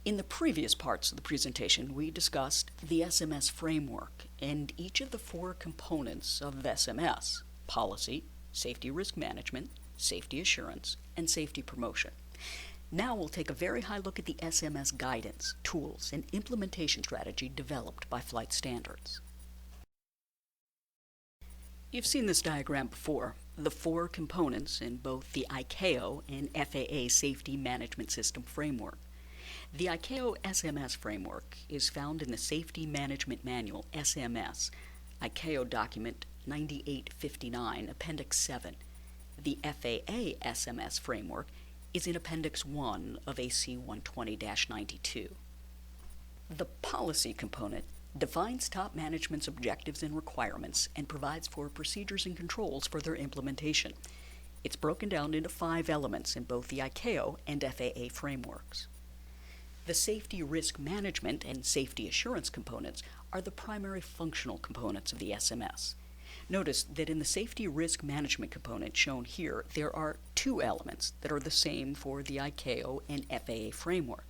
In the previous parts of the presentation, we discussed the SMS framework and each of the four components of SMS: policy, safety risk management, safety assurance, and safety promotion. Now we'll take a very high look at the SMS guidance, tools, and implementation strategy developed by Flight Standards. You've seen this diagram before. The four components in both the ICAO and FAA Safety Management System framework. The ICAO SMS framework is found in the Safety Management Manual, SMS, ICAO Document 9859, Appendix 7. The FAA SMS framework is in Appendix 1 of AC 120-92. The policy component defines top management's objectives and requirements and provides for procedures and controls for their implementation. It's broken down into 5 elements in both the ICAO and FAA frameworks. The safety risk management and safety assurance components are the primary functional components of the SMS. Notice that in the safety risk management component shown here, there are 2 elements that are the same for the ICAO and FAA framework.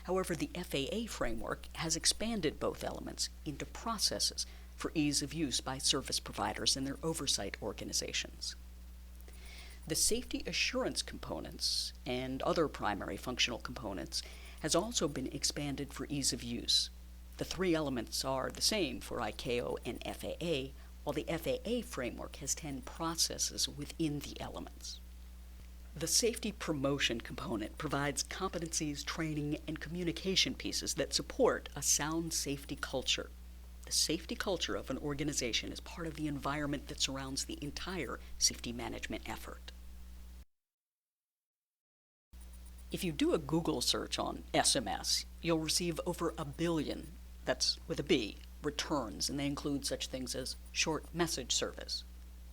However, the FAA framework has expanded both elements into processes for ease of use by service providers and their oversight organizations. The safety assurance components and other primary functional components has also been expanded for ease of use. The 3 elements are the same for ICAO and FAA, while the FAA framework has 10 processes within the elements. The safety promotion component provides competencies, training, and communication pieces that support a sound safety culture. The safety culture of an organization is part of the environment that surrounds the entire safety management effort. If you do a Google search on SMS, you'll receive over 1 billion, that's with a B, returns, and they include such things as short message service,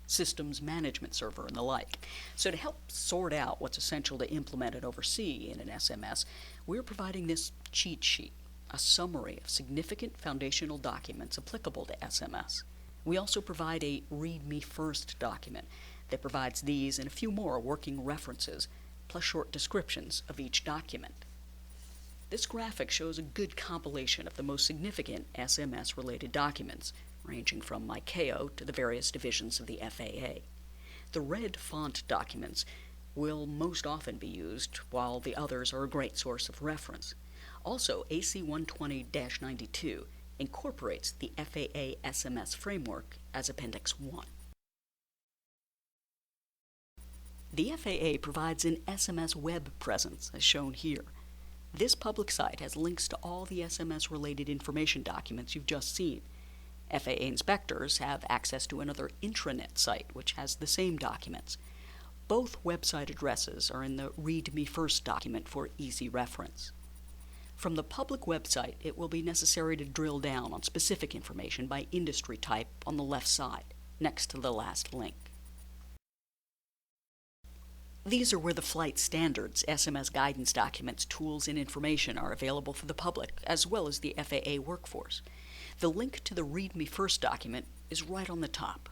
systems management server, and the like. So to help sort out what's essential to implement and oversee in an SMS, we're providing this cheat sheet, a summary of significant foundational documents applicable to SMS. We also provide a Read Me First document that provides these and a few more working references, plus short descriptions of each document. This graphic shows a good compilation of the most significant SMS-related documents, ranging from ICAO to the various divisions of the FAA. The red font documents will most often be used, while the others are a great source of reference. Also, AC 120-92 incorporates the FAA SMS framework as Appendix 1. The FAA provides an SMS web presence, as shown here. This public site has links to all the SMS-related information documents you've just seen. FAA inspectors have access to another intranet site, which has the same documents. Both website addresses are in the Read Me First document for easy reference. From the public website, it will be necessary to drill down on specific information by industry type on the left side, next to the last link. These are where the Flight Standards SMS guidance documents, tools, and information are available for the public, as well as the FAA workforce. The link to the Read Me First document is right on the top.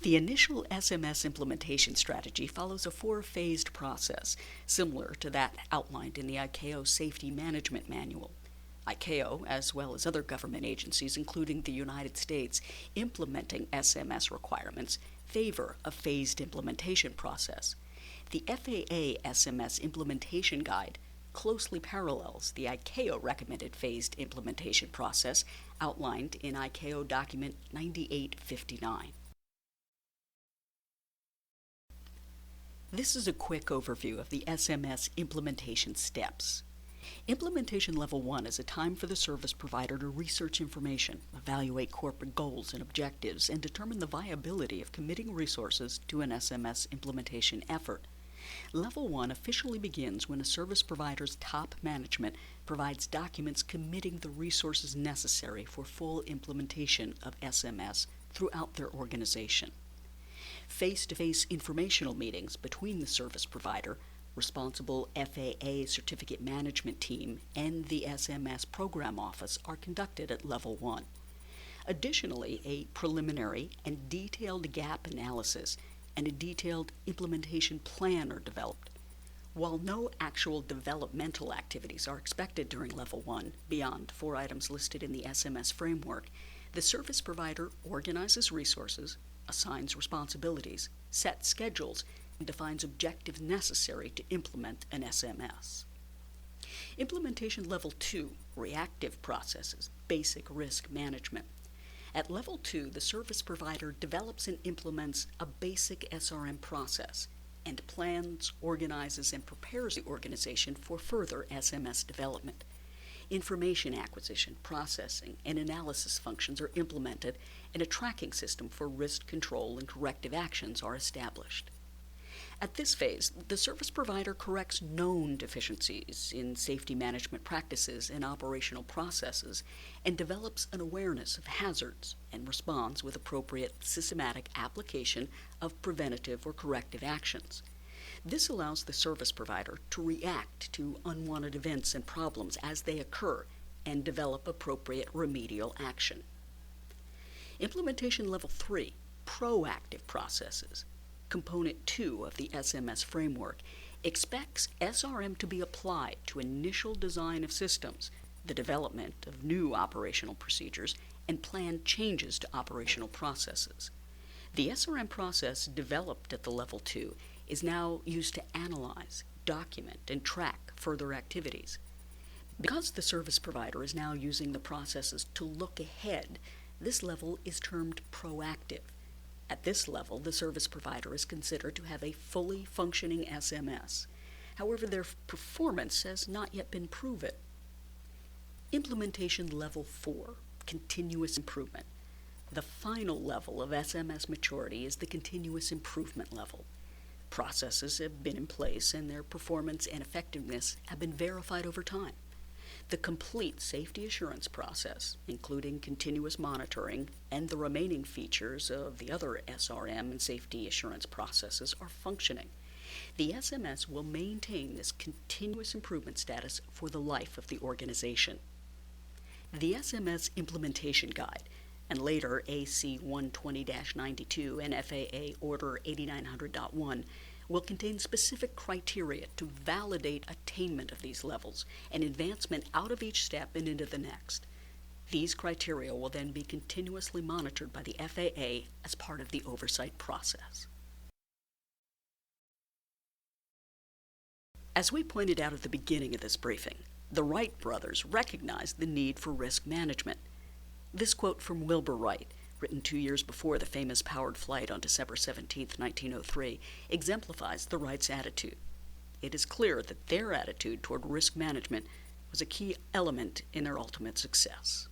The initial SMS implementation strategy follows a 4-phased process, similar to that outlined in the ICAO Safety Management Manual. ICAO, as well as other government agencies, including the United States, implementing SMS requirements, favor a phased implementation process. The FAA SMS Implementation Guide closely parallels the ICAO recommended phased implementation process outlined in ICAO Document 9859. This is a quick overview of the SMS implementation steps. Implementation Level 1 is a time for the service provider to research information, evaluate corporate goals and objectives, and determine the viability of committing resources to an SMS implementation effort. Level 1 officially begins when a service provider's top management provides documents committing the resources necessary for full implementation of SMS throughout their organization. Face-to-face informational meetings between the service provider, responsible FAA certificate management team, and the SMS Program Office are conducted at Level 1. Additionally, a preliminary and detailed gap analysis and a detailed implementation plan are developed. While no actual developmental activities are expected during Level 1 beyond 4 items listed in the SMS framework, the service provider organizes resources, assigns responsibilities, sets schedules, and defines objectives necessary to implement an SMS. Implementation Level 2, Reactive Processes, Basic Risk Management. At Level 2, the service provider develops and implements a basic SRM process and plans, organizes, and prepares the organization for further SMS development. Information acquisition, processing, and analysis functions are implemented, and a tracking system for risk control and corrective actions are established. At this phase, the service provider corrects known deficiencies in safety management practices and operational processes and develops an awareness of hazards and responds with appropriate systematic application of preventative or corrective actions. This allows the service provider to react to unwanted events and problems as they occur and develop appropriate remedial action. Implementation Level 3, Proactive Processes. Component 2 of the SMS framework expects SRM to be applied to initial design of systems, the development of new operational procedures, and planned changes to operational processes. The SRM process developed at the Level 2 is now used to analyze, document, and track further activities. Because the service provider is now using the processes to look ahead, this level is termed proactive. At this level, the service provider is considered to have a fully functioning SMS. However, their performance has not yet been proven. Implementation Level 4, Continuous Improvement. The final level of SMS maturity is the continuous improvement level. Processes have been in place and their performance and effectiveness have been verified over time. The complete safety assurance process, including continuous monitoring and the remaining features of the other SRM and safety assurance processes, are functioning. The SMS will maintain this continuous improvement status for the life of the organization. The SMS Implementation Guide, and later AC 120-92 and FAA Order 8900.1, will contain specific criteria to validate attainment of these levels and advancement out of each step and into the next. These criteria will then be continuously monitored by the FAA as part of the oversight process. As we pointed out at the beginning of this briefing, the Wright brothers recognized the need for risk management. This quote from Wilbur Wright, written 2 years before the famous powered flight on December 17, 1903, exemplifies the Wrights' attitude. It is clear that their attitude toward risk management was a key element in their ultimate success.